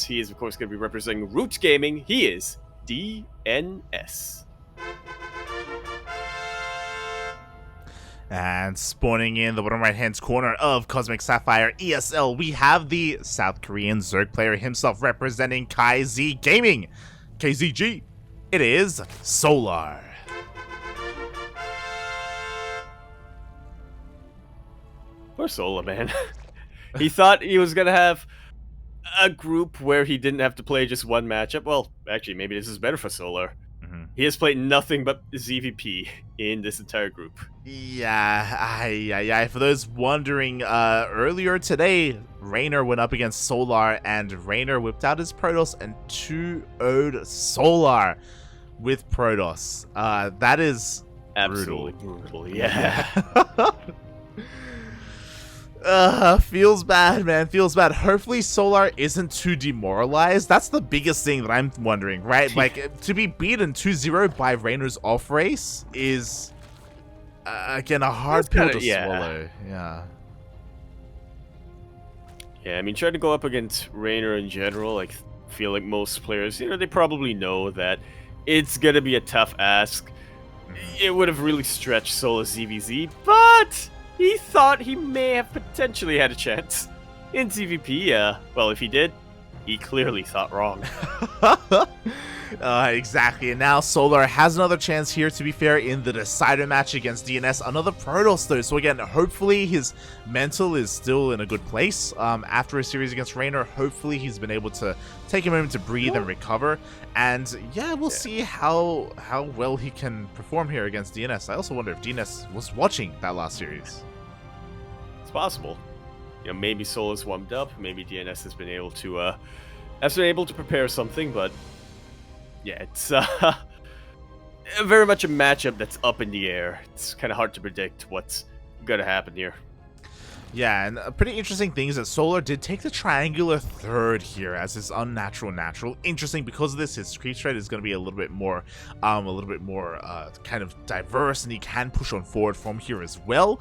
he is, of course, going to be representing Root Gaming. He is DnS. And spawning in the bottom right-hand corner of Cosmic Sapphire ESL, we have the South Korean Zerg player himself representing KZ Gaming. KZG. It is Solar. Poor Solar, man. He thought he was going to have a group where he didn't have to play just one matchup. Well, actually, maybe this is better for Solar. He has played nothing but ZVP in this entire group. Yeah. For those wondering, earlier today, Raynor went up against Solar, and Raynor whipped out his Protoss and 2-0'd Solar with Protoss. That is absolutely brutal. Yeah. Feels bad, man. Feels bad. Hopefully Solar isn't too demoralized. That's the biggest thing that I'm wondering, right? Like, to be beaten 2-0 by Raynor's off race is, again, a hard pill to swallow. Yeah, I mean, trying to go up against Raynor in general, like, feel like most players, they probably know that it's gonna be a tough ask. It would have really stretched Solar ZVZ, but he thought he may have potentially had a chance in ZVP. Well, if he did, he clearly thought wrong. Exactly, and now Solar has another chance here, to be fair, in the decider match against DnS. Another Protoss, though, so again, hopefully his mental is still in a good place. After a series against Raynor, hopefully he's been able to take a moment to breathe and recover, and we'll see how well he can perform here against DnS. I also wonder if DnS was watching that last series. It's possible. Maybe Solar's warmed up, maybe DnS has been able to prepare something, but yeah, it's very much a matchup that's up in the air. It's kind of hard to predict what's gonna happen here. Yeah, and a pretty interesting thing is that Solar did take the triangular third here as his unnatural natural. Interesting because of this, his creep threat is going to be a little bit more kind of diverse, and he can push on forward from here as well.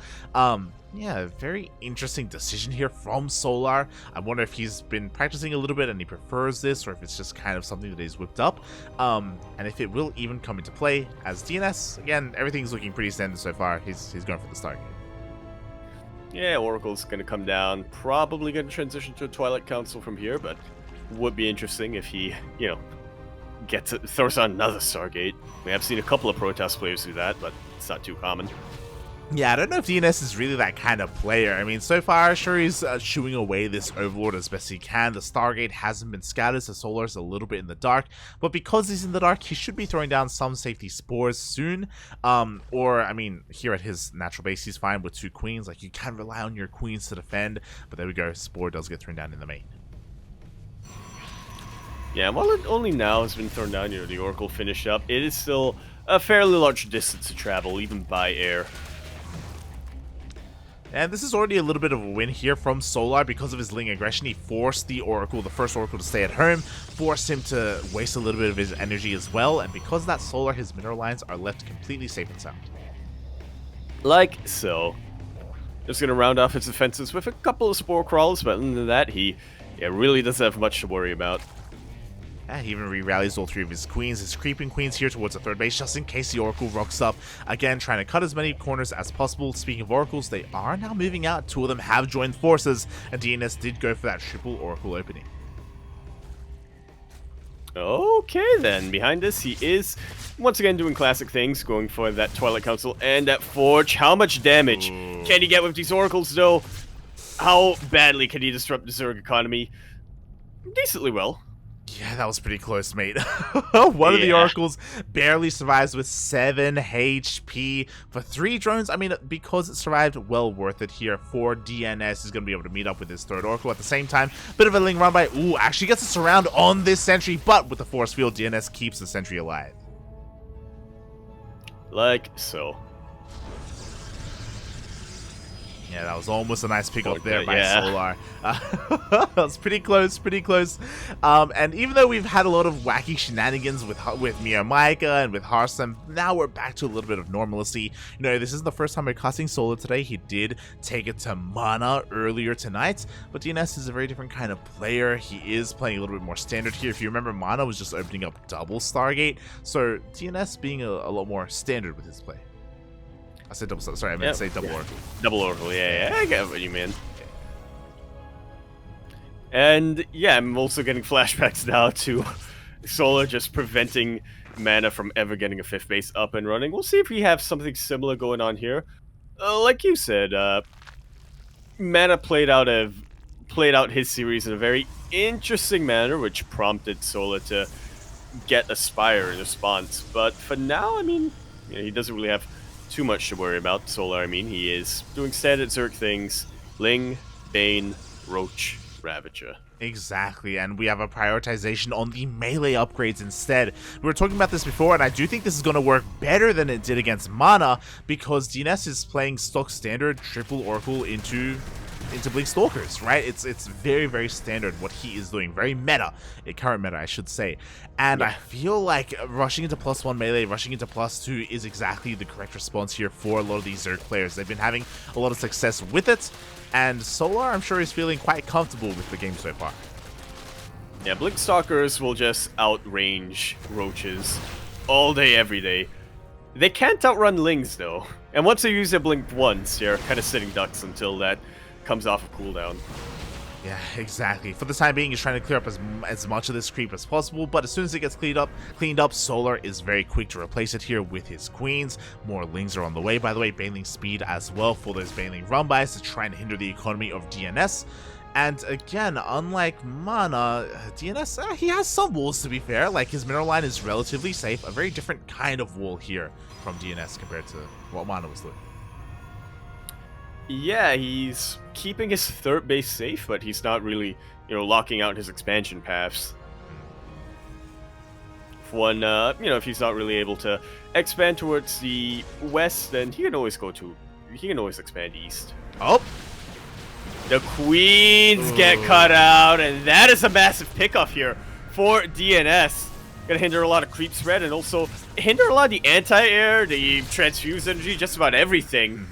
Yeah, very interesting decision here from Solar. I wonder if he's been practicing a little bit and he prefers this, or if it's just kind of something that he's whipped up, and if it will even come into play as DnS. Again, everything's looking pretty standard so far. He's going for the start game. Yeah, Oracle's going to come down, probably going to transition to a Twilight Council from here, but would be interesting if he, throws on another Stargate. We have seen a couple of Protoss players do that, but it's not too common. Yeah, I don't know if DnS is really that kind of player. I mean, so far, sure, he's shooing away this Overlord as best he can. The Stargate hasn't been scattered, so Solar's a little bit in the dark. But because he's in the dark, he should be throwing down some safety spores soon. Or, I mean, here at his natural base, he's fine with 2 queens. Like, you can rely on your queens to defend. But there we go, spore does get thrown down in the main. Yeah, while it only now has been thrown down, the Oracle finished up, it is still a fairly large distance to travel, even by air. And this is already a little bit of a win here from Solar because of his Ling aggression. He forced the Oracle, the first Oracle, to stay at home, forced him to waste a little bit of his energy as well, and because of that, Solar, his mineral lines are left completely safe and sound. Like so. Just going to round off his defenses with a couple of Spore Crawls, but other than that, he really doesn't have much to worry about. And he even re-rallies all 3 of his queens, his creeping queens here towards the third base, just in case the Oracle rocks up. Again, trying to cut as many corners as possible. Speaking of Oracles, they are now moving out. 2 of them have joined forces, and DnS did go for that triple Oracle opening. Okay, then. Behind this, he is, once again, doing classic things, going for that Twilight Council and that Forge. How much damage can he get with these Oracles, though? How badly can he disrupt the Zerg economy? Decently well. Yeah, that was pretty close, mate. One of the Oracles barely survives with 7 HP for 3 drones. I mean, because it survived, well worth it here for DnS. Is going to be able to meet up with his 3rd Oracle at the same time. Bit of a Ling run by. Ooh, actually gets a surround on this sentry, but with the force field, DnS keeps the sentry alive. Like so. Yeah, that was almost a nice pick up there by yeah. Solar. That was pretty close, pretty close. And even though we've had a lot of wacky shenanigans with Miyamaika and with Harsem, now we're back to a little bit of normalcy. You know, this isn't the first time we're casting Solar today. He did take it to Mana earlier tonight, but DnS is a very different kind of player. He is playing a little bit more standard here. If you remember, Mana was just opening up double Stargate, so DnS being a lot more standard with his play. I said double. Sorry, I meant to say double Oracle. Double Oracle, yeah, I get what you mean. And yeah, I'm also getting flashbacks now to Solar just preventing Mana from ever getting a 5th base up and running. We'll see if we have something similar going on here. Like you said, Mana played out his series in a very interesting manner, which prompted Solar to get a Spire in response. But for now, I mean, you know, he doesn't really have too much to worry about. Solar, I mean, he is doing standard Zerg things. Ling, Bane, Roach, Ravager. Exactly, and we have a prioritization on the melee upgrades instead. We were talking about this before, and I do think this is going to work better than it did against Mana, because DnS is playing stock standard triple Oracle into Blink Stalkers, right? It's very, very standard what he is doing. Very meta. Current meta, I should say. And I feel like rushing into +1 melee, rushing into +2 is exactly the correct response here for a lot of these Zerg players. They've been having a lot of success with it, and Solar, I'm sure, is feeling quite comfortable with the game so far. Yeah, Blink Stalkers will just outrange Roaches all day, every day. They can't outrun Lings, though. And once they use their Blink once, they're kind of sitting ducks until that comes off a cooldown. Yeah, exactly. For the time being, he's trying to clear up as much of this creep as possible, but as soon as it gets cleaned up, Solar is very quick to replace it here with his queens. More Lings are on the way, by the way. Baneling speed as well for those Baneling run-bys to try and hinder the economy of DnS. And again, unlike Mana, DnS, he has some walls, to be fair. Like, his mineral line is relatively safe. A very different kind of wall here from DnS compared to what Mana was doing. Yeah, he's keeping his 3rd base safe, but he's not really, you know, locking out his expansion paths. If he's not really able to expand towards the west, then he can always expand east. Oh! The queens get cut out, and that is a massive pickoff here for DnS. Gonna hinder a lot of creep spread, and also hinder a lot of the anti-air, the transfuse energy, just about everything.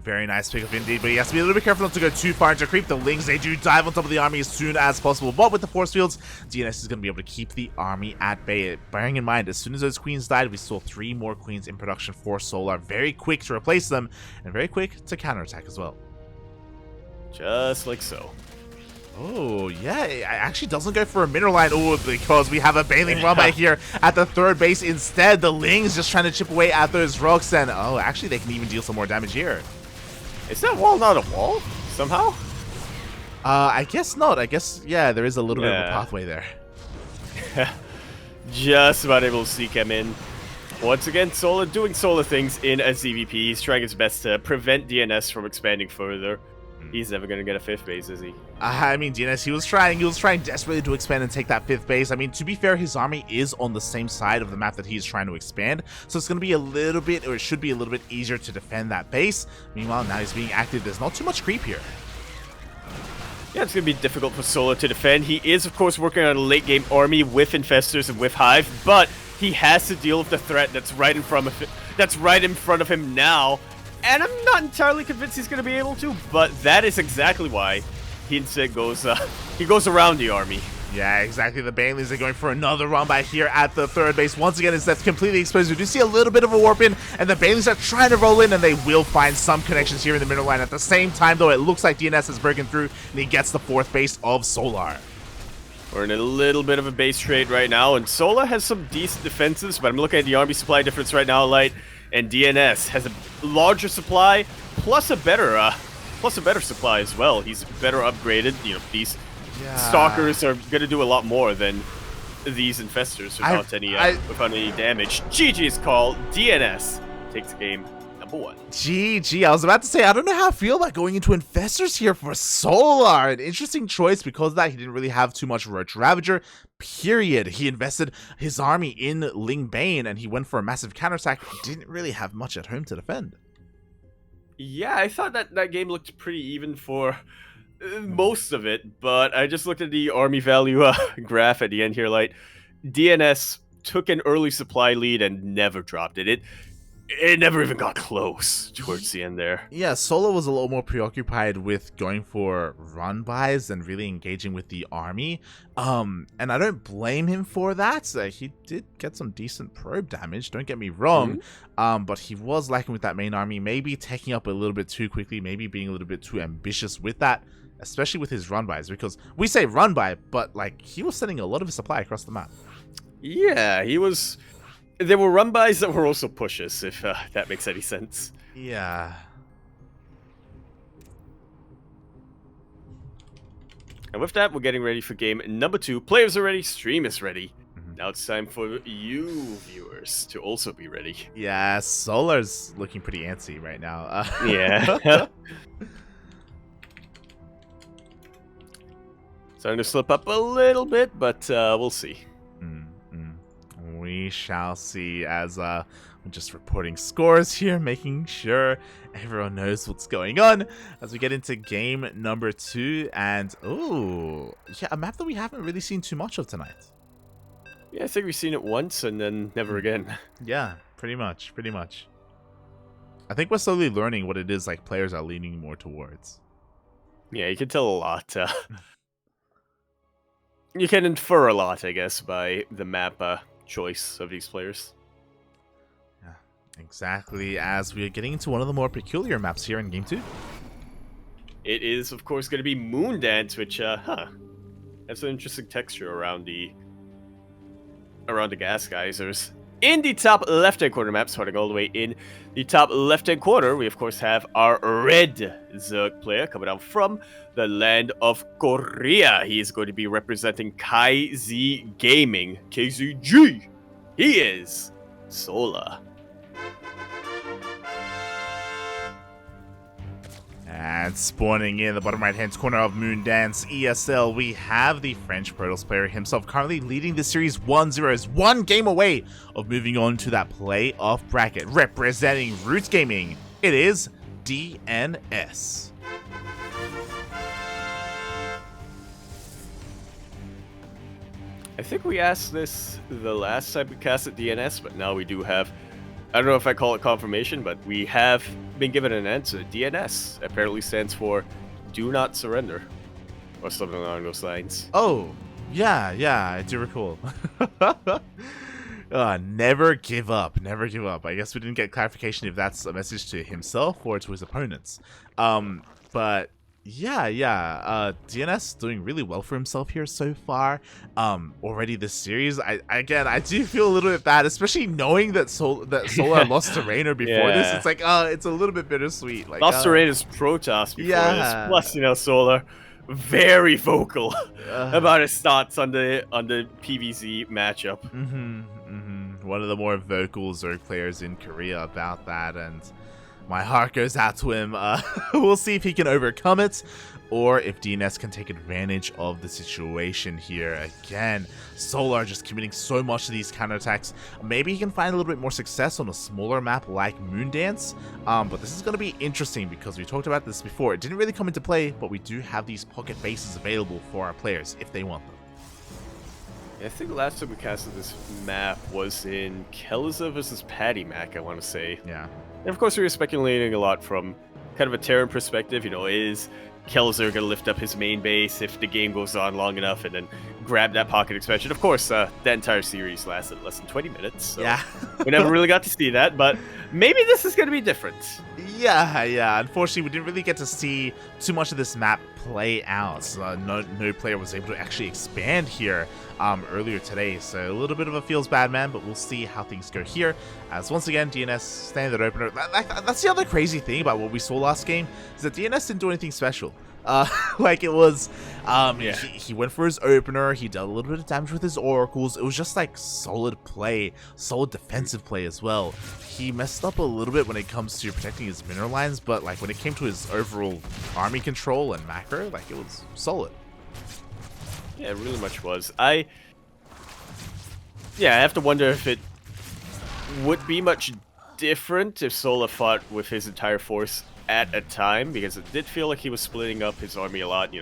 Very nice pickup indeed, but he has to be a little bit careful not to go too far into creep. The Lings, they do dive on top of the army as soon as possible, but with the force fields, DnS is going to be able to keep the army at bay. Bearing in mind, as soon as those queens died, we saw 3 more queens in production for Solar. Very quick to replace them, and very quick to counterattack as well. Just like so. Oh, yeah, it actually doesn't go for a mineral line. Oh, because we have a Baneling run-by here at the 3rd base. Instead, the Lings just trying to chip away at those rocks, and oh, actually, they can even deal some more damage here. Is that wall not a wall, somehow? I guess not. I guess, yeah, there is a little bit of a pathway there. Just about able to sneak him in. Once again, Solar doing Solar things in a ZVP. He's trying his best to prevent DnS from expanding further. He's never going to get a 5th base, is he? I mean, DnS, he was trying desperately to expand and take that 5th base. I mean, to be fair, his army is on the same side of the map that he's trying to expand, so it's going to be a little bit, or it should be a little bit easier to defend that base. Meanwhile, now he's being active. There's not too much creep here. Yeah, it's going to be difficult for Solar to defend. He is, of course, working on a late-game army with Infestors and with Hive, but he has to deal with the threat that's right in front of him now. And I'm not entirely convinced he's going to be able to, but that is exactly why he instead goes around the army. Yeah, exactly. The Banelings are going for another run by here at the 3rd base. Once again, that's completely exposed. We do see a little bit of a warp in, and the Banelings are trying to roll in, and they will find some connections here in the middle line. At the same time, though, it looks like DnS has broken through, and he gets the 4th base of Solar. We're in a little bit of a base trade right now, and Solar has some decent defenses, but I'm looking at the army supply difference right now, Light. And DnS has a larger supply, plus a better supply as well. He's better upgraded. You know, these stalkers are gonna do a lot more than these infestors without any damage. GG's call. DnS takes game number 1. GG. I was about to say, I don't know how I feel about going into infestors here for Solar. An interesting choice because of that. He didn't really have too much Roach Ravager. Period. He invested his army in Ling Bane, and he went for a massive counterattack. He didn't really have much at home to defend. Yeah, I thought that game looked pretty even for Mhm. most of it, but I just looked at the army value graph at the end here. Like DNS took an early supply lead and never dropped it. It never even got close towards the end there. Yeah, Solo was a little more preoccupied with going for run buys than really engaging with the army. And I don't blame him for that. He did get some decent probe damage, don't get me wrong. Mhm. But he was lacking with that main army, maybe taking up a little bit too quickly, maybe being a little bit too ambitious with that, especially with his run buys, because we say run buy, but like he was sending a lot of his supply across the map. Yeah, he was. There were run bys that were also pushes, if that makes any sense. Yeah. And with that, we're getting ready for game number 2. Players are ready, stream is ready. Mhm. Now it's time for you, viewers, to also be ready. Yeah, Solar's looking pretty antsy right now. Yeah. Starting to slip up a little bit, but we'll see. We shall see as we're just reporting scores here, making sure everyone knows what's going on as we get into game number 2. And, oh, yeah, a map that we haven't really seen too much of tonight. Yeah, I think we've seen it once and then never again. Yeah, pretty much, pretty much. I think we're slowly learning what it is like players are leaning more towards. Yeah, you can tell a lot. You can infer a lot, I guess, by the map choice of these players. Yeah, exactly, as we are getting into one of the more peculiar maps here in game 2. It is, of course, going to be Moondance, which, has an interesting texture around the gas geysers. In the top left-hand corner map, starting all the way in the top left-hand corner, we of course have our red Zerg player coming out from the land of Korea. He is going to be representing KZ Gaming, KZG. He is Sola. And spawning in the bottom right-hand corner of Moondance ESL, we have the French Protoss player himself currently leading the series 1-0, is one game away of moving on to that playoff bracket. Representing Roots Gaming, it is DnS. I think we asked this the last time we cast at DNS, but now we do have, I don't know if I call it confirmation, but we have been given an answer. DNS apparently stands for Do Not Surrender, or something along those lines. Oh, yeah, I do recall. Never give up, never give up. I guess we didn't get clarification if that's a message to himself or to his opponents. But yeah, DNS doing really well for himself here so far. Already this series, I do feel a little bit bad, especially knowing that Solar lost to Raynor before this. It's like, it's a little bit bittersweet. Like, lost to Rainer's Protoss before this. Plus, Solar very vocal about his thoughts on the PvZ matchup. One of the more vocal Zerg players in Korea about that, and my heart goes out to him. We'll see if he can overcome it, or if DNS can take advantage of the situation here. Again, Solar just committing so much to these counterattacks. Maybe he can find a little bit more success on a smaller map like Moondance. But this is going to be interesting because we talked about this before. It didn't really come into play, but we do have these pocket bases available for our players if they want them. I think the last time we casted this map was in Kelza versus Patty Mac, I want to say. Yeah. And of course, we were speculating a lot from kind of a Terran perspective. Is Kelzer going to lift up his main base if the game goes on long enough and then grab that pocket expansion? Of course, that entire series lasted less than 20 minutes, so yeah. we never really got to see that, but maybe this is going to be different. Yeah. Unfortunately, we didn't really get to see too much of this map play out. No player was able to actually expand here earlier today, so a little bit of a feels bad, man, but we'll see how things go here. As once again, DNS standard opener. That's the other crazy thing about what we saw last game, is that DNS didn't do anything special. Like it was, he went for his opener, he did a little bit of damage with his oracles. It was just like solid play, solid defensive play as well. He messed up a little bit when it comes to protecting his mineral lines, but like when it came to his overall army control and macro, like it was solid. Yeah, it really much was. I have to wonder if it would be much different if Sola fought with his entire force at a time, because it did feel like he was splitting up his army a lot,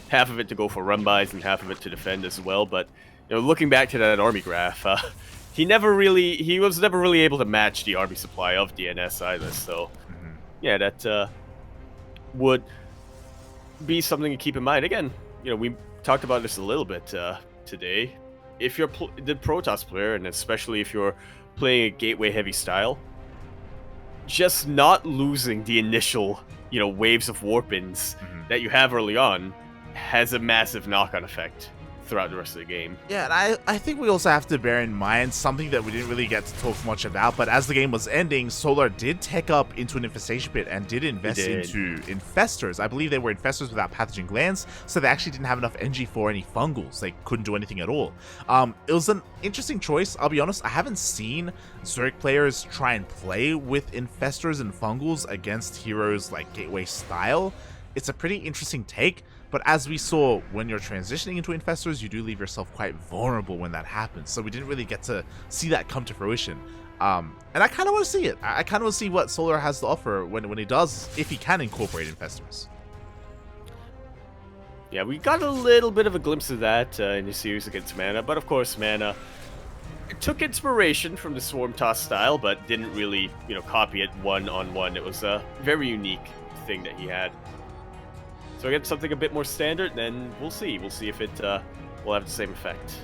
half of it to go for run-bys and half of it to defend as well. But, looking back to that army graph, he was never really able to match the army supply of DnS either. So, yeah, that would be something to keep in mind. Again, we talked about this a little bit today. If you're the Protoss player, and especially if you're playing a gateway-heavy style, just not losing the initial, waves of warpins that you have early on has a massive knock-on effect throughout the rest of the game. Yeah, and I think we also have to bear in mind something that we didn't really get to talk much about, but as the game was ending, Solar did tech up into an infestation pit and did invest into infestors. I believe they were infestors without pathogen glands, so they actually didn't have enough NG for any fungals. They couldn't do anything at all. It was an interesting choice. I'll be honest, I haven't seen Zerg players try and play with infestors and fungals against heroes like Gateway style. It's a pretty interesting take. But as we saw, when you're transitioning into infestors, you do leave yourself quite vulnerable when that happens. So we didn't really get to see that come to fruition. And I kind of want to see it. I kind of want to see what Solar has to offer when he does, if he can incorporate infestors. Yeah, we got a little bit of a glimpse of that in the series against Mana. But of course, Mana took inspiration from the Swarm Toss style, but didn't really, copy it one-on-one. It was a very unique thing that he had. So I get something a bit more standard, then we'll see. We'll see if it will have the same effect.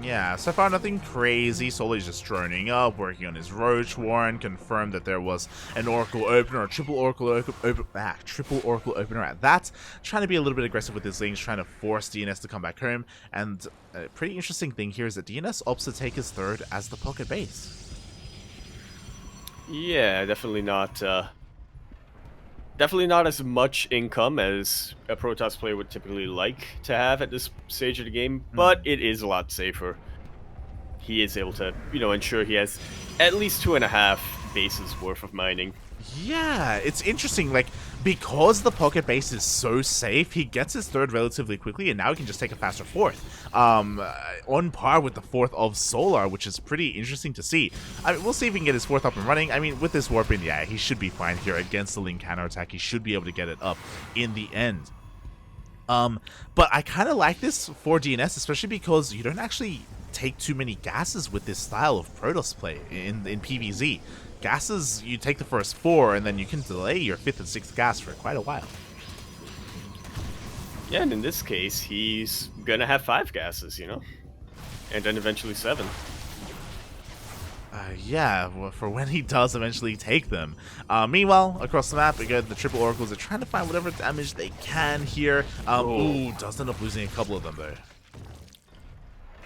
Yeah, so far nothing crazy. Solar's just droning up, working on his Roach Warren, confirmed that there was an Oracle opener, a triple Oracle opener at that. Trying to be a little bit aggressive with his links, trying to force DnS to come back home. And a pretty interesting thing here is that DnS opts to take his third as the pocket base. Yeah, definitely not as much income as a Protoss player would typically like to have at this stage of the game, but it is a lot safer. He is able to, ensure he has at least 2.5 bases worth of mining. Yeah, it's interesting, like, because the pocket base is so safe, he gets his third relatively quickly, and now he can just take a faster fourth. On par with the fourth of Solar, which is pretty interesting to see. I mean, we'll see if he can get his fourth up and running. I mean, with this warping, yeah, he should be fine here against the Link counterattack. He should be able to get it up in the end. But I kind of like this for DnS, especially because you don't actually take too many gases with this style of Protoss play in PvZ. Gases, you take the first 4, and then you can delay your 5th and 6th gas for quite a while. Yeah, and in this case, he's gonna have 5 gases, and then eventually 7. Yeah, well, for when he does eventually take them. Meanwhile, across the map, again, the triple oracles are trying to find whatever damage they can here. Ooh, does end up losing a couple of them, though.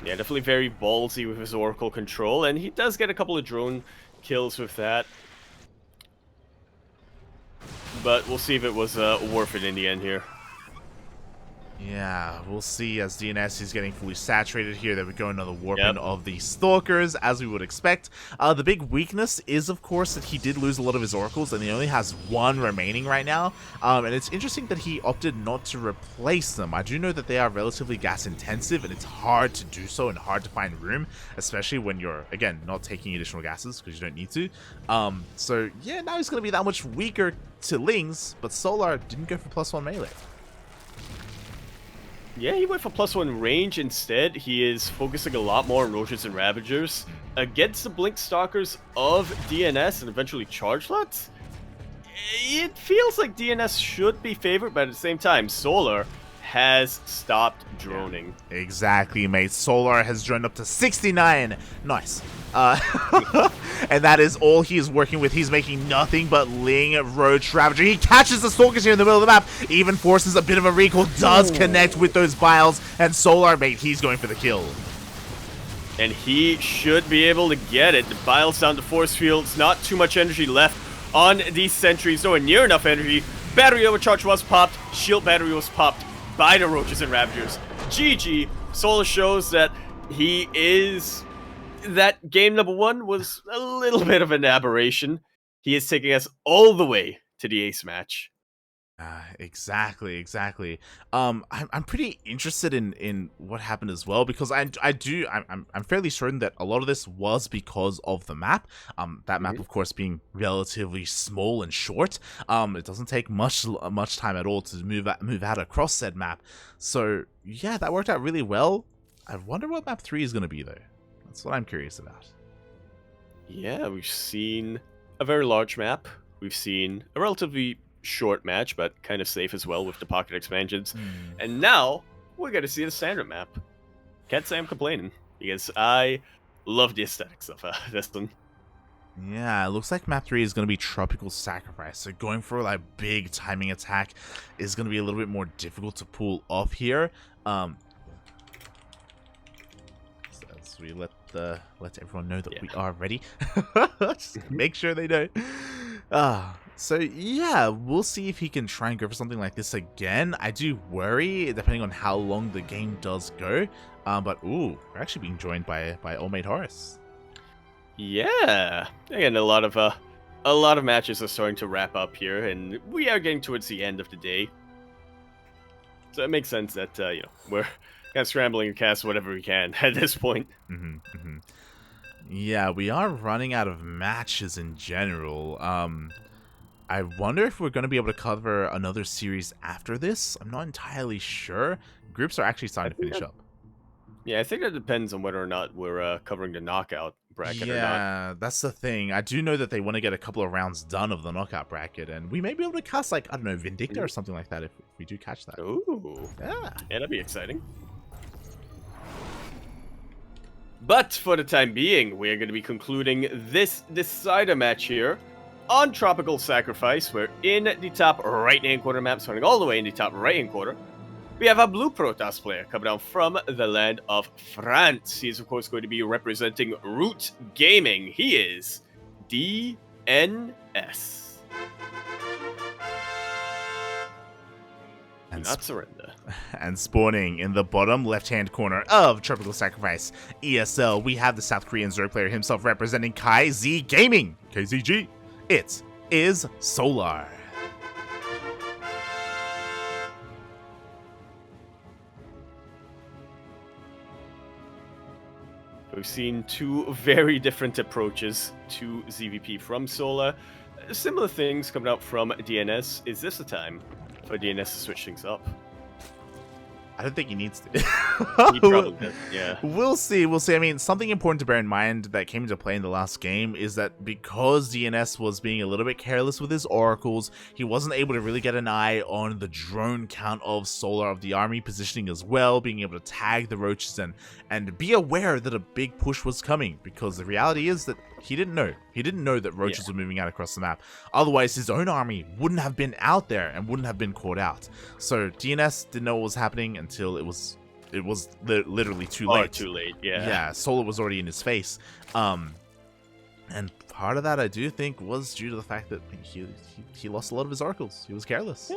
Yeah, definitely very ballsy with his oracle control, and he does get a couple of drone kills with that. But we'll see if it was worth it in the end here. Yeah, we'll see as DnS is getting fully saturated here. There we go, another warping of the Stalkers, as we would expect. The big weakness is, of course, that he did lose a lot of his Oracles, and he only has 1 remaining right now. And it's interesting that he opted not to replace them. I do know that they are relatively gas-intensive, and it's hard to do so and hard to find room, especially when you're, again, not taking additional gases, because you don't need to. So, yeah, now he's going to be that much weaker to Lings, but Solar didn't go for +1 melee. Yeah, he went for +1 range instead. He is focusing a lot more on Roaches and Ravagers against the Blink Stalkers of DnS and eventually Chargelots. It feels like DnS should be favored, but at the same time, Solar has stopped droning. Yeah, exactly, mate. Solar has droned up to 69. Nice. And that is all he is working with. He's making nothing but Ling, Roach, Ravager. He catches the Stalkers here in the middle of the map, even forces a bit of a recall, does connect with those Biles, and Solar, mate, he's going for the kill. And he should be able to get it. The Biles down to force fields, not too much energy left on these sentries, nowhere near enough energy. Battery overcharge was popped, shield battery was popped by the Roaches and Ravagers. GG. Solar shows that he is... that game number 1 was a little bit of an aberration. He is taking us all the way to the ace match. Exactly. I'm pretty interested in what happened as well, because I'm fairly certain that a lot of this was because of the map. That map, of course, being relatively small and short. It doesn't take much time at all to move out across said map. So yeah, that worked out really well. I wonder what map 3 is going to be though. That's what I'm curious about. Yeah, we've seen a very large map. We've seen a relatively short match, but kind of safe as well with the pocket expansions. And now we're going to see the standard map. Can't say I'm complaining, because I love the aesthetics of this one. Yeah, it looks like map 3 is going to be Tropical Sacrifice. So going for like big timing attack is going to be a little bit more difficult to pull off here. As we let everyone know that we are ready. Just make sure they know. So yeah, we'll see if he can try and go for something like this again. I do worry, depending on how long the game does go. But ooh, we're actually being joined by Old Mate Horace. Yeah, again, a lot of matches are starting to wrap up here, and we are getting towards the end of the day. So it makes sense that we're kind of scrambling to cast whatever we can at this point. Yeah, we are running out of matches in general. I wonder if we're going to be able to cover another series after this. I'm not entirely sure. Groups are actually starting to finish up. Yeah, I think that depends on whether or not we're covering the knockout bracket or not. Yeah, that's the thing. I do know that they want to get a couple of rounds done of the knockout bracket, and we may be able to cast, like, I don't know, Vindicta or something like that if we do catch that. Ooh. Yeah, that'd be exciting. But for the time being, we're going to be concluding this decider match here on Tropical Sacrifice. We're in the top right-hand corner map, starting all the way in the top right-hand corner. We have a blue Protoss player coming down from the land of France. He is, of course, going to be representing Root Gaming. He is DnS. Do not surrender. And spawning in the bottom left-hand corner of Tropical Sacrifice ESL, we have the South Korean Zerg player himself representing KaiZ Gaming. KZG. It is Solar. We've seen two very different approaches to ZVP from Solar. Similar things coming out from DnS. Is this the time for DnS to switch things up? I don't think he needs to. He probably does, yeah. We'll see. I mean, something important to bear in mind that came into play in the last game is that because DnS was being a little bit careless with his oracles, he wasn't able to really get an eye on the drone count of Solar, of the army positioning as well, being able to tag the roaches and be aware that a big push was coming, because the reality is that he didn't know. He didn't know that roaches were moving out across the map. Otherwise, his own army wouldn't have been out there and wouldn't have been caught out. So DnS didn't know what was happening until it was literally too late. Too late, yeah. Yeah, Solar was already in his face. And part of that, I do think, was due to the fact that he lost a lot of his oracles. He was careless.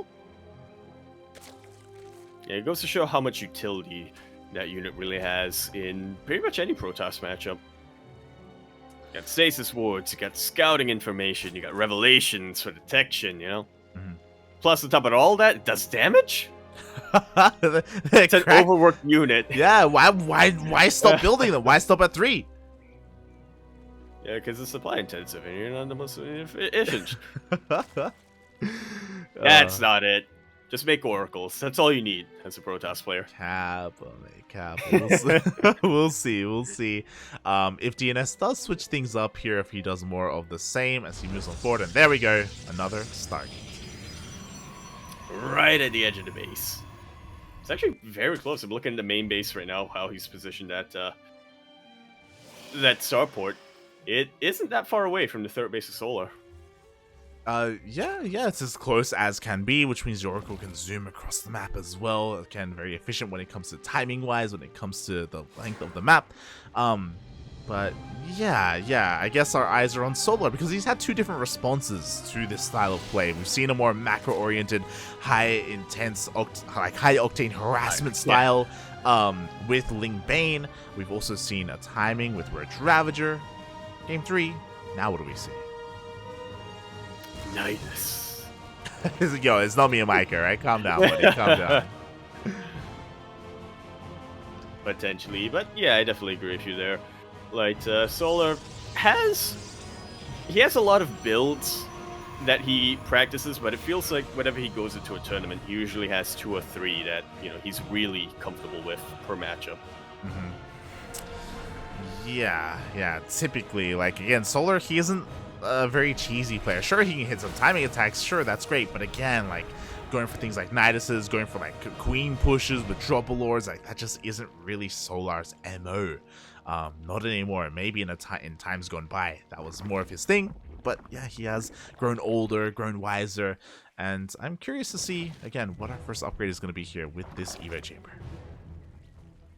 Yeah, it goes to show how much utility that unit really has in pretty much any Protoss matchup. You got stasis wards, you got scouting information, you got revelations for detection, you know? Plus, on top of all that, it does damage? It's an overworked unit. Yeah, why stop building them? Why stop at 3? Yeah, because it's supply intensive and you're not the most efficient. That's not it. Just make oracles. That's all you need as a Protoss player. Cap. We'll see. If DnS does switch things up here, if he does more of the same as he moves on forward, and there we go, another Stargate. Right at the edge of the base. It's actually very close. I'm looking at the main base right now, how he's positioned at that starport. It isn't that far away from the third base of Solar. Yeah, it's as close as can be, which means your Oracle can zoom across the map as well. Again, very efficient when it comes to timing-wise, when it comes to the length of the map. But yeah, I guess our eyes are on Solar because he's had two different responses to this style of play. We've seen a more macro-oriented, high-intense, high-octane harassment style with Ling Bane. We've also seen a timing with Roach Ravager. Game 3, now what do we see? Nidus. Yo, it's not me and Micah, right? Calm down, buddy. Calm down. Potentially, but yeah, I definitely agree with you there. Like, Solar has a lot of builds that he practices, but it feels like whenever he goes into a tournament, he usually has 2 or 3 that he's really comfortable with per matchup. Yeah. Typically, like again, Solar, he isn't a very cheesy player. Sure, he can hit some timing attacks. Sure, that's great, but again, like going for things like Niduses, going for like queen pushes with Dropper Lords, like that just isn't really Solar's MO. Not anymore. Maybe in times gone by, that was more of his thing. But yeah, he has grown older, grown wiser, and I'm curious to see again what our first upgrade is going to be here with this Evo Chamber.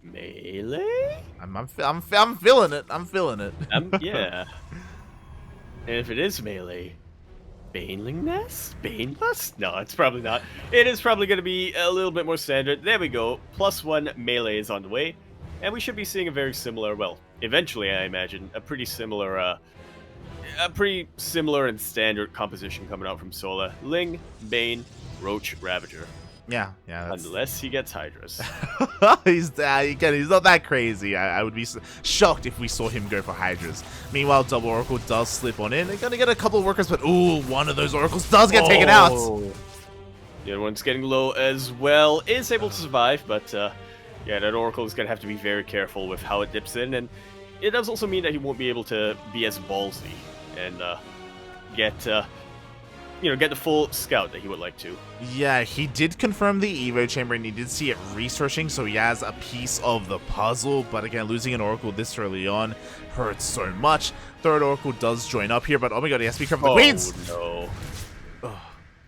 Melee? I'm feeling it. I'm feeling it. Yeah. And if it is melee, Baneling Nest? Baneless? No, it's probably not. It is probably going to be a little bit more standard. There we go. +1 melee is on the way. And we should be seeing a very similar, well, eventually I imagine, a pretty similar and standard composition coming out from Sola. Ling, Bane, Roach, Ravager. Yeah. That's... Unless he gets Hydras. he's not that crazy. I would be shocked if we saw him go for Hydras. Meanwhile, Double Oracle does slip on in. They're going to get a couple of workers, but ooh, one of those Oracles does get taken out. The other one's getting low as well. Is able to survive, but yeah, that Oracle is going to have to be very careful with how it dips in. And it does also mean that he won't be able to be as ballsy and get the full scout that he would like to. Yeah, he did confirm the Evo Chamber, and he did see it researching, so he has a piece of the puzzle. But again, losing an Oracle this early on hurts so much. Third Oracle does join up here, but oh my god, he has to be careful of the queens! Oh no.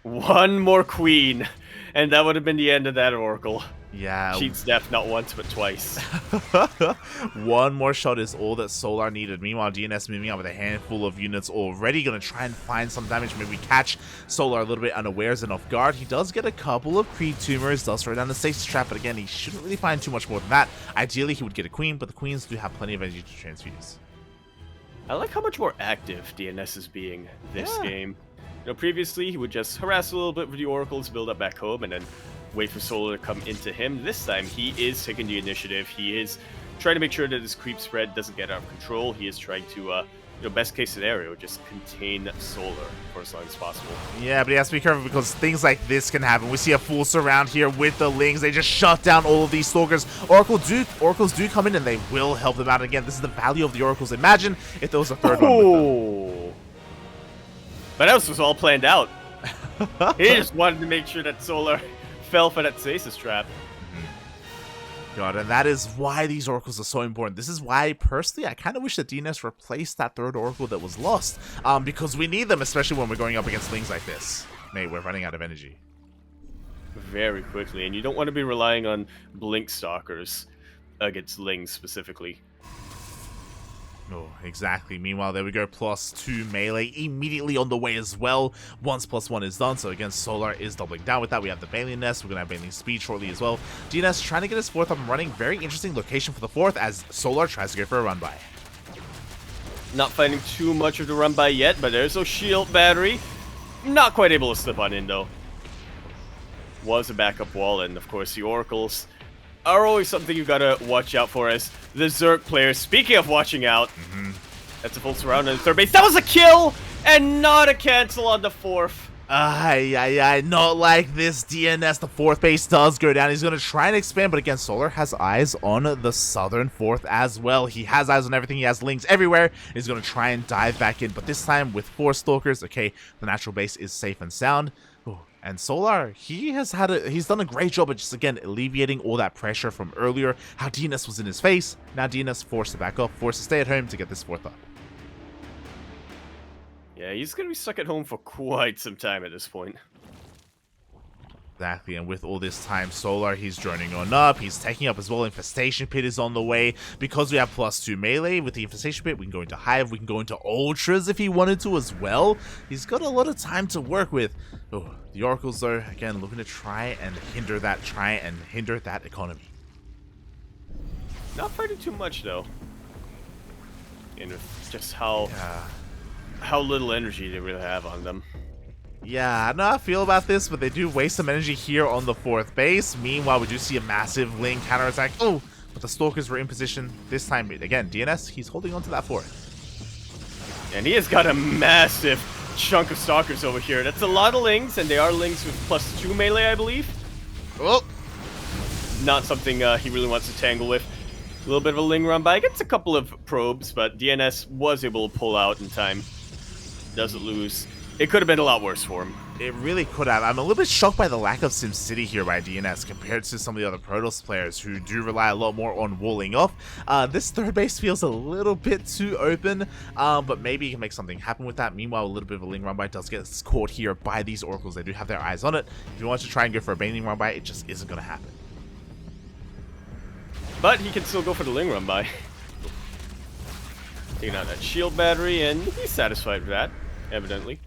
One more queen, and that would have been the end of that Oracle. Yeah. Cheats death not once, but twice. One more shot is all that Solar needed. Meanwhile, DnS moving out with a handful of units already. Going to try and find some damage. Maybe catch Solar a little bit unawares and off guard. He does get a couple of creep tumors. Does throw down the stasis trap, but again, he shouldn't really find too much more than that. Ideally, he would get a queen, but the queens do have plenty of energy to transfuse. I like how much more active DnS is being this game. Previously, he would just harass a little bit with the Oracles, build up back home, and then wait for Solar to come into him. This time, he is taking the initiative. He is trying to make sure that his creep spread doesn't get out of control. He is trying to, best case scenario, just contain Solar for as long as possible. Yeah, but he has to be careful because things like this can happen. We see a full surround here with the Lings. They just shut down all of these Stalkers. Oracles do come in and they will help them out. Again, this is the value of the Oracles. Imagine if there was a third one with them. But that was all planned out. He just wanted to make sure that Solar fell for that stasis trap. God, and that is why these Oracles are so important. This is why, personally, I kind of wish that DnS replaced that third Oracle that was lost. Because we need them, especially when we're going up against things like this. Mate, we're running out of energy. Very quickly, and you don't want to be relying on Blink Stalkers against Lings specifically. Oh, exactly. Meanwhile, there we go. +2 melee immediately on the way as well. Once +1 is done. So again, Solar is doubling down with that. We have the Baneling Nest. We're going to have Baneling Speed shortly as well. DnS trying to get his fourth up and running. Very interesting location for the fourth as Solar tries to go for a run by. Not finding too much of the run by yet, but there's no shield battery. Not quite able to slip on in though. Was a backup wall, and of course the Oracles are always something you gotta watch out for as the Zerg players. Speaking of watching out, that's a full surround on the third base. That was a kill and not a cancel on the fourth. Not like this. DnS, the fourth base does go down. He's going to try and expand, but again, Solar has eyes on the southern fourth as well. He has eyes on everything. He has Lings everywhere. He's going to try and dive back in, but this time with 4 Stalkers, okay, the natural base is safe and sound. And Solar, he's done a great job of just, again, alleviating all that pressure from earlier, how DnS was in his face. Now DnS forced to back up, forced to stay at home to get this fourth up. Yeah, he's going to be stuck at home for quite some time at this point. Exactly, and with all this time, Solar, he's droning on up, he's taking up as well. Infestation Pit is on the way. Because we have +2 melee with the Infestation Pit, we can go into Hive, we can go into Ultras if he wanted to as well. He's got a lot of time to work with. Oh, the Oracles, though, again, looking to try and hinder that economy. Not fighting too much, though. And with just how little energy they really have on them. Yeah, I don't know how I feel about this, but they do waste some energy here on the 4th base. Meanwhile, we do see a massive Ling counterattack. Oh, but the Stalkers were in position this time. Again, DnS, he's holding on to that fort. And he has got a massive chunk of Stalkers over here. That's a lot of Lings, and they are Lings with +2 melee, I believe. Oh, not something he really wants to tangle with. A little bit of a Ling run by. Gets a couple of probes, but DnS was able to pull out in time. Doesn't lose. It could have been a lot worse for him. It really could have. I'm a little bit shocked by the lack of SimCity here by DnS compared to some of the other Protoss players who do rely a lot more on walling off. This 3rd base feels a little bit too open, but maybe you can make something happen with that. Meanwhile, a little bit of a Ling run by does get caught here by these Oracles. They do have their eyes on it. If you want to try and go for a Baneling run by, it just isn't going to happen. But he can still go for the Ling run by. Taking out that shield battery, and he's satisfied with that, evidently.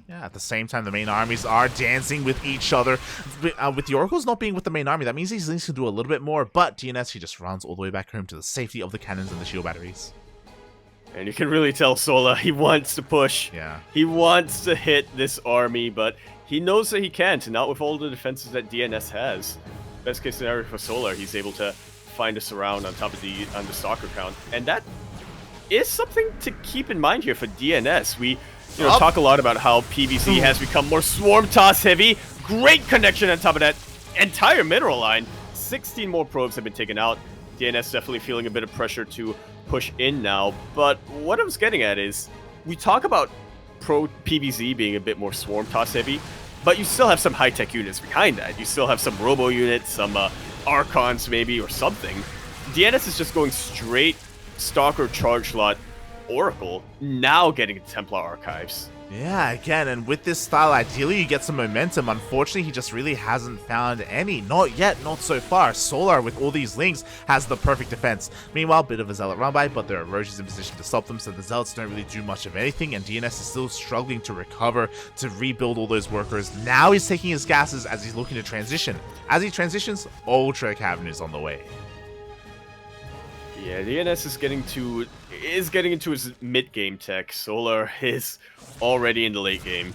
Yeah, at the same time, the main armies are dancing with each other. With the Oracles not being with the main army, that means these Lings can do a little bit more, but DnS, he just runs all the way back home to the safety of the cannons and the shield batteries. And you can really tell Sola, he wants to push. Yeah. He wants to hit this army, but he knows that he can't, not with all the defenses that DnS has. Best case scenario for Solar, he's able to find a surround on top of the Stalker count. And that is something to keep in mind here for DnS. We talk a lot about how PvZ has become more swarm toss heavy. Great connection on top of that entire mineral line. 16 more probes have been taken out. DnS definitely feeling a bit of pressure to push in now. But what I was getting at is, we talk about pro PvZ being a bit more swarm toss heavy, but you still have some high-tech units behind that. You still have some robo units, some Archons maybe, or something. DnS is just going straight Stalker charge lot Oracle, now getting Templar Archives. Yeah, again, and with this style, ideally you get some momentum. Unfortunately, he just really hasn't found any. Not yet, not so far. Solar, with all these Lings, has the perfect defense. Meanwhile, bit of a Zealot run by, but there are Erosions in position to stop them, so the Zealots don't really do much of anything, and DnS is still struggling to recover, to rebuild all those workers. Now he's taking his gases as he's looking to transition. As he transitions, Ultra Cavern is on the way. Yeah, DnS is getting into his mid-game tech. Solar is already in the late game.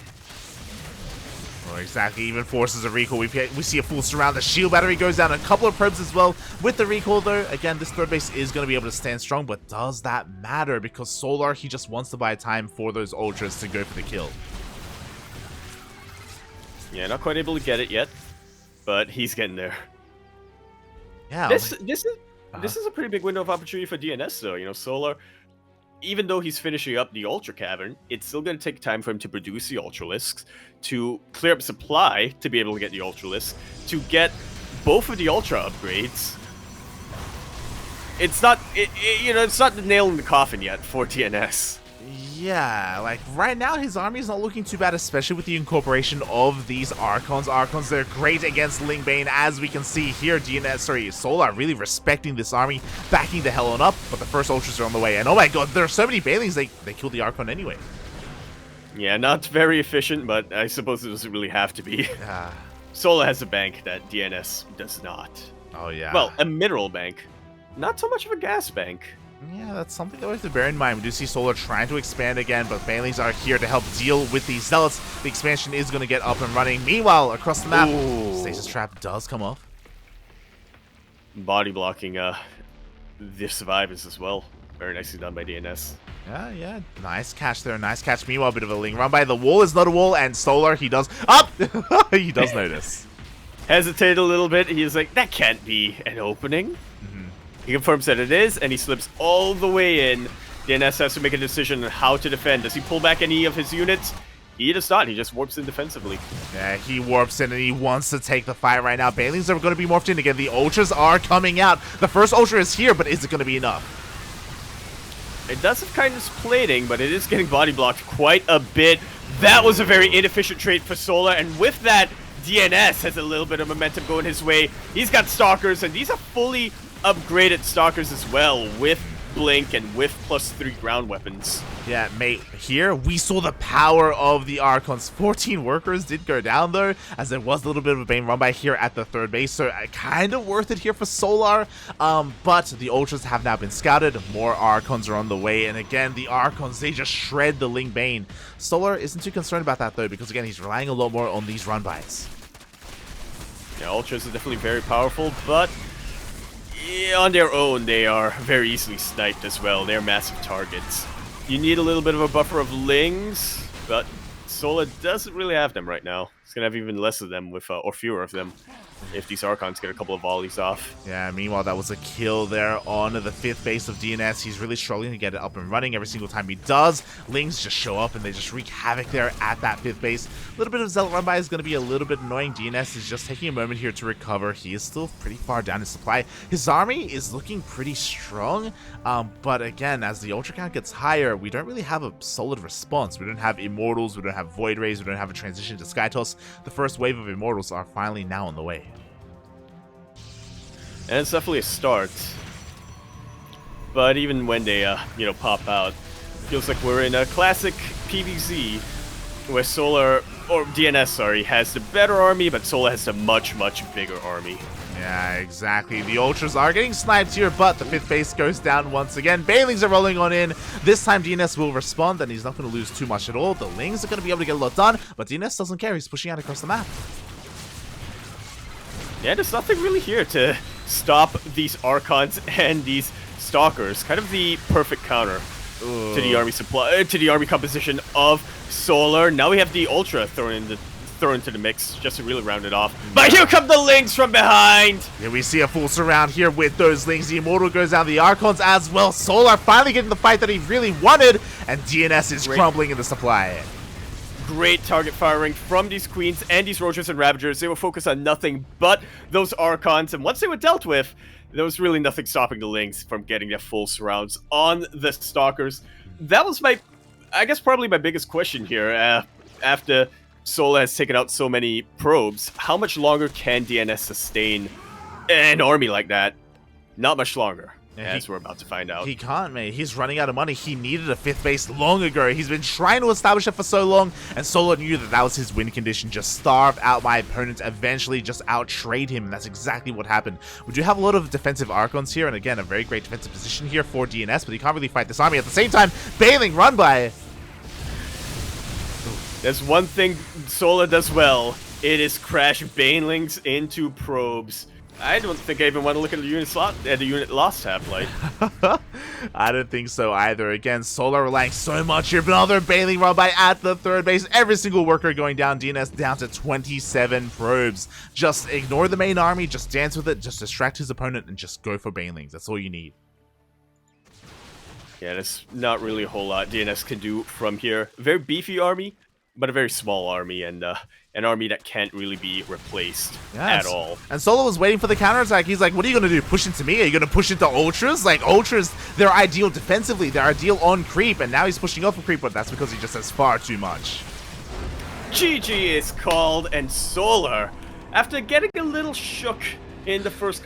Well, exactly. Even forces a recall. We see a full surround. The shield battery goes down. A couple of probes as well. With the recall, though, again, this 3rd base is going to be able to stand strong. But does that matter? Because Solar, he just wants to buy time for those Ultras to go for the kill. Yeah, not quite able to get it yet, but he's getting there. Yeah. This is a pretty big window of opportunity for DnS, though. Solar, even though he's finishing up the Ultra Cavern, it's still going to take time for him to produce the Ultralisks, to clear up supply to be able to get the Ultralisks, to get both of the Ultra upgrades. It's not, it's not the nail in the coffin yet for DnS. Yeah, like right now his army is not looking too bad, especially with the incorporation of these Archons. Archons, they're great against Lingbane, as we can see here. Solar really respecting this army, backing the hell on up, but the first Ultras are on the way. And oh my god, there are so many Banelings, they killed the Archon anyway. Yeah, not very efficient, but I suppose it doesn't really have to be. Yeah. Solar has a bank that DnS does not. Oh yeah. Well, a mineral bank. Not so much of a gas bank. Yeah, that's something that we have to bear in mind. We do see Solar trying to expand again, but Banelings are here to help deal with these Zealots. The expansion is going to get up and running. Meanwhile, across the map, Stasis Trap does come off. Body blocking the survivors as well. Very nicely done by DnS. Yeah. Nice catch there. Nice catch. Meanwhile, a bit of a Ling run by. The wall is not a wall, and Solar, he does... Up! He does notice. Hesitate a little bit. He's like, that can't be an opening. He confirms that it is, and he slips all the way in. DnS has to make a decision on how to defend. Does he pull back any of his units? He does not. He just warps in defensively. Yeah, he warps in, and he wants to take the fight right now. Banelings are going to be morphed in again. The Ultras are coming out. The first Ultra is here, but is it going to be enough? It does have kindness plating, but it is getting body blocked quite a bit. That was a very inefficient trait for Solar, and with that, DnS has a little bit of momentum going his way. He's got Stalkers, and these are fully upgraded Stalkers as well, with blink and whiff +3 ground weapons. Yeah, mate, here we saw the power of the Archons. 14 workers did go down, though, as there was a little bit of a Bane run by here at the third base, so kind of worth it here for Solar. But the Ultras have now been scouted. More Archons are on the way, and again, the Archons, they just shred the Ling Bane. Solar isn't too concerned about that, though, because again, he's relying a lot more on these run-bys. Yeah, Ultras are definitely very powerful, but on their own, they are very easily sniped as well. They're massive targets. You need a little bit of a buffer of Lings, but Sola doesn't really have them right now. He's going to have even less of them, with or fewer of them, if these Archons get a couple of volleys off. Yeah, meanwhile, that was a kill there on the 5th base of DnS. He's really struggling to get it up and running every single time he does. Lings just show up and they just wreak havoc there at that 5th base. A little bit of Zealot run by is going to be a little bit annoying. DnS is just taking a moment here to recover. He is still pretty far down in supply. His army is looking pretty strong, but again, as the Ultra count gets higher, we don't really have a solid response. We don't have Immortals, we don't have Void Rays, we don't have a transition to Skytoss. The first wave of Immortals are finally now on the way. And it's definitely a start. But even when they, pop out, feels like we're in a classic PvZ where Solar, or DnS, sorry, has the better army, but Solar has a much, much bigger army. Yeah, exactly. The Ultras are getting sniped here, but the 5th base goes down once again. Banelings are rolling on in. This time DnS will respond, and he's not going to lose too much at all. The Lings are going to be able to get a lot done, but DnS doesn't care. He's pushing out across the map. Yeah, there's nothing really here to stop these Archons and these Stalkers. Kind of the perfect counter to the army supply, to the army composition of Solar. Now we have the Ultra thrown into the mix just to really round it off. But here come the Lings from behind! Yeah, we see a full surround here with those Lings. The Immortal goes down, the Archons as well. Solar finally getting the fight that he really wanted, and DnS is crumbling in the supply. Great target firing from these Queens and these Roachers and Ravagers. They were focused on nothing but those Archons, and once they were dealt with, there was really nothing stopping the Lings from getting their full surrounds on the Stalkers. That was I guess probably my biggest question here, after Sola has taken out so many probes. How much longer can DnS sustain an army like that? Not much longer. As we're about to find out. He can't, mate. He's running out of money. He needed a 5th base long ago. He's been trying to establish it for so long, and Solar knew that that was his win condition. Just starve out my opponent, eventually just out-trade him, and that's exactly what happened. We do have a lot of defensive Archons here, and again, a very great defensive position here for DnS, but he can't really fight this army. At the same time, Baneling run by. There's one thing Solar does well. It is crash Banelings into probes. I don't think I even want to look at the unit loss tab, like. I don't think so either. Again, Solar relying so much here. Another Baneling run by at the 3rd base. Every single worker going down. DnS down to 27 probes. Just ignore the main army. Just dance with it. Just distract his opponent and just go for Banelings. That's all you need. Yeah, there's not really a whole lot DnS can do from here. A very beefy army, but a very small army, and an army that can't really be replaced at all. And Solo was waiting for the counterattack. He's like, what are you going to do? Push into me? Are you going to push into Ultras? Like, Ultras, they're ideal defensively. They're ideal on creep, and now he's pushing off a creep, but that's because he just has far too much. GG is called, and Solar, after getting a little shook in the first